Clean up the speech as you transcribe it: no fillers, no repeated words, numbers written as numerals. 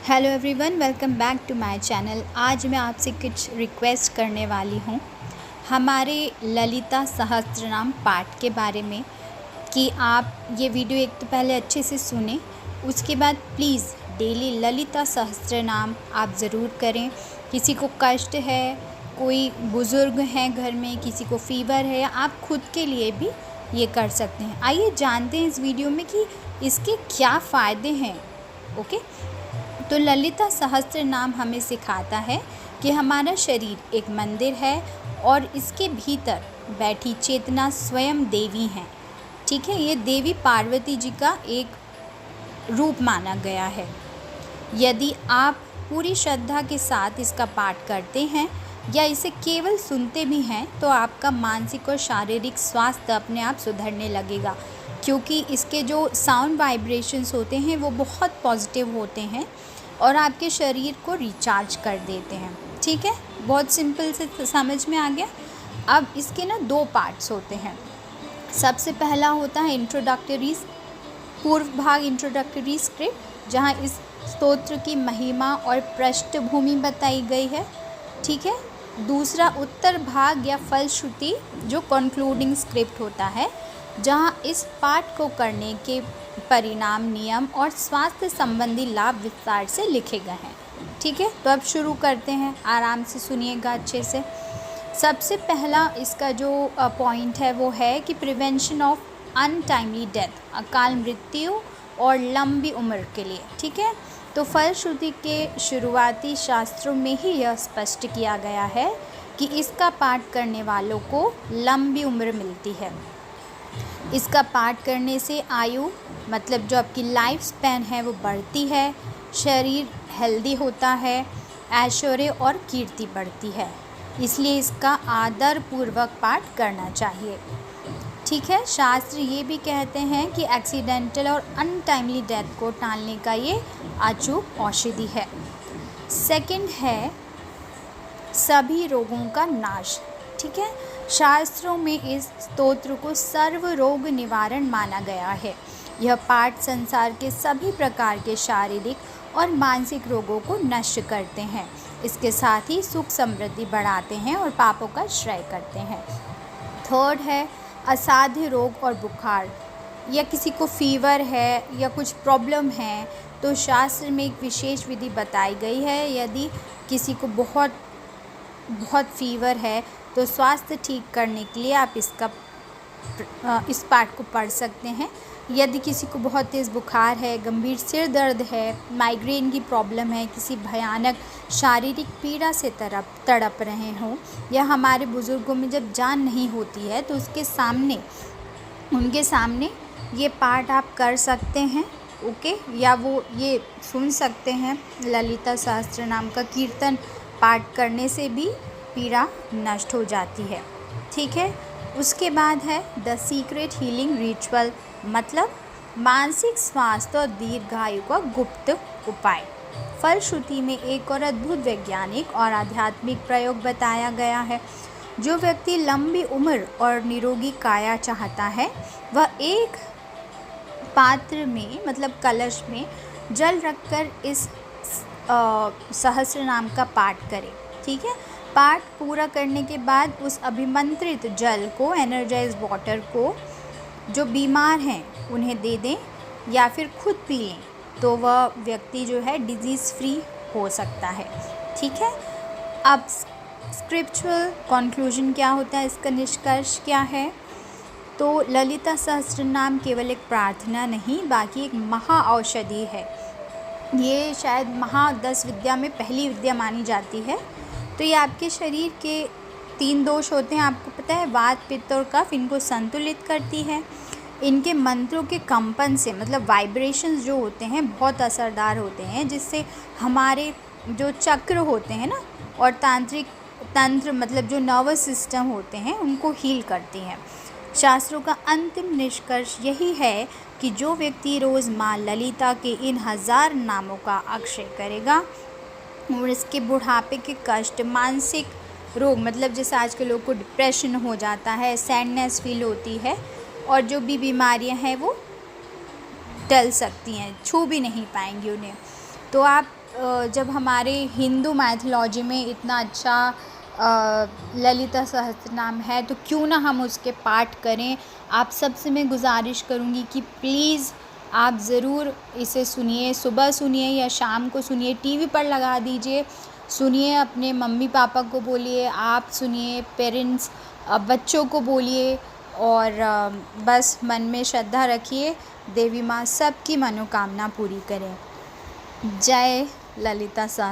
Hello everyone, welcome back to my channel. आज मैं आपसे कुछ रिक्वेस्ट करने वाली हूँ हमारे ललिता सहस्त्रनाम पाठ के बारे में कि आप ये वीडियो एक तो पहले अच्छे से सुने, उसके बाद प्लीज़ डेली ललिता सहस्त्रनाम आप ज़रूर करें। किसी को कष्ट है, कोई बुज़ुर्ग हैं घर में, किसी को फ़ीवर है, या आप खुद के लिए भी ये कर सकते हैं। आइए जानते हैं इस वीडियो में कि इसके क्या फ़ायदे हैं। ओके, तो ललिता सहस्त्र नाम हमें सिखाता है कि हमारा शरीर एक मंदिर है और इसके भीतर बैठी चेतना स्वयं देवी हैं। ठीक है, ये देवी पार्वती जी का एक रूप माना गया है। यदि आप पूरी श्रद्धा के साथ इसका पाठ करते हैं या इसे केवल सुनते भी हैं तो आपका मानसिक और शारीरिक स्वास्थ्य अपने आप सुधरने लगेगा, क्योंकि इसके जो साउंड वाइब्रेशंस होते हैं वो बहुत पॉजिटिव होते हैं और आपके शरीर को रिचार्ज कर देते हैं। ठीक है, बहुत सिंपल से समझ में आ गया। अब इसके ना 2 पार्ट्स होते हैं। सबसे पहला होता है इंट्रोडक्टरी, पूर्व भाग इंट्रोडक्टरी स्क्रिप्ट, जहाँ इस स्तोत्र की महिमा और पृष्ठभूमि बताई गई है। ठीक है, दूसरा उत्तर भाग या फलश्रुति जो कंक्लूडिंग स्क्रिप्ट होता है, जहाँ इस पाठ को करने के परिणाम, नियम और स्वास्थ्य संबंधी लाभ विस्तार से लिखे गए हैं। ठीक है, तो अब शुरू करते हैं, आराम से सुनिएगा अच्छे से। सबसे पहला इसका जो पॉइंट है वो है कि प्रिवेंशन ऑफ अनटाइमली डेथ, अकाल मृत्यु और लंबी उम्र के लिए। ठीक है, तो फलश्रुति के शुरुआती शास्त्रों में ही यह स्पष्ट किया गया है कि इसका पाठ करने वालों को लंबी उम्र मिलती है। इसका पाठ करने से आयु, मतलब जो आपकी लाइफ स्पैन है वो बढ़ती है, शरीर हेल्दी होता है, ऐश्वर्य और कीर्ति बढ़ती है। इसलिए इसका आदर पूर्वक पाठ करना चाहिए। ठीक है, शास्त्र ये भी कहते हैं कि एक्सीडेंटल और अनटाइमली डेथ को टालने का ये अचूक औषधि है। सेकंड है सभी रोगों का नाश। ठीक है, शास्त्रों में इस स्तोत्र को सर्व रोग निवारण माना गया है। यह पाठ संसार के सभी प्रकार के शारीरिक और मानसिक रोगों को नष्ट करते हैं। इसके साथ ही सुख समृद्धि बढ़ाते हैं और पापों का श्रय करते हैं। थर्ड है असाध्य रोग और बुखार, या किसी को फीवर है या कुछ प्रॉब्लम है तो शास्त्र में एक विशेष विधि बताई गई है। यदि किसी को बहुत फीवर है तो स्वास्थ्य ठीक करने के लिए आप इस पाठ को पढ़ सकते हैं। यदि किसी को बहुत तेज़ बुखार है, गंभीर सिर दर्द है, माइग्रेन की प्रॉब्लम है, किसी भयानक शारीरिक पीड़ा से तड़प रहे हों, या हमारे बुज़ुर्गों में जब जान नहीं होती है तो उनके सामने ये पाठ आप कर सकते हैं। ओके, या वो ये सुन सकते हैं। ललिता सहस्त्रनाम का कीर्तन पाठ करने से भी पीड़ा नष्ट हो जाती है। ठीक है, उसके बाद है द सीक्रेट हीलिंग रिचुअल, मतलब मानसिक स्वास्थ्य और दीर्घायु का गुप्त उपाय। फलश्रुति में एक और अद्भुत वैज्ञानिक और आध्यात्मिक प्रयोग बताया गया है। जो व्यक्ति लंबी उम्र और निरोगी काया चाहता है वह एक पात्र में, मतलब कलश में जल रखकर इस सहस्त्र नाम का पाठ करें। ठीक है, पाठ पूरा करने के बाद उस अभिमंत्रित जल को, एनर्जाइज वाटर को जो बीमार हैं उन्हें दे दें या फिर खुद पी लें, तो वह व्यक्ति जो है डिजीज़ फ्री हो सकता है। ठीक है, अब स्क्रिप्चुअल कंक्लूजन क्या होता है, इसका निष्कर्ष क्या है? तो ललिता सहस्त्रनाम केवल एक प्रार्थना नहीं, बाकी एक महा औषधि है। ये शायद महा 10 विद्या में पहली विद्या मानी जाती है। तो ये आपके शरीर के 3 दोष होते हैं, आपको पता है, वात, पित्त और कफ, इनको संतुलित करती है। इनके मंत्रों के कंपन से, मतलब वाइब्रेशंस जो होते हैं बहुत असरदार होते हैं, जिससे हमारे जो चक्र होते हैं ना, और तांत्रिक तंत्र, मतलब जो नर्वस सिस्टम होते हैं, उनको हील करती हैं। शास्त्रों का अंतिम निष्कर्ष यही है कि जो व्यक्ति रोज़ माँ ललिता के इन 1000 नामों का अक्षय करेगा और इसके बुढ़ापे के कष्ट, मानसिक रोग, मतलब जैसे आज के लोग को डिप्रेशन हो जाता है, सैडनेस फील होती है, और जो भी बीमारियां हैं वो टल सकती हैं, छू भी नहीं पाएंगी उन्हें। तो आप जब हमारे हिंदू माइथोलॉजी में इतना अच्छा ललिता सहस्त्रनाम है तो क्यों ना हम उसके पाठ करें। आप सबसे मैं गुजारिश करूँगी कि प्लीज़ आप ज़रूर इसे सुनिए, सुबह सुनिए या शाम को सुनिए, टीवी पर लगा दीजिए, सुनिए, अपने मम्मी पापा को बोलिए, आप सुनिए, पेरेंट्स बच्चों को बोलिए और बस मन में श्रद्धा रखिए। देवी माँ सबकी मनोकामना पूरी करें। जय ललिता सहस्त्र।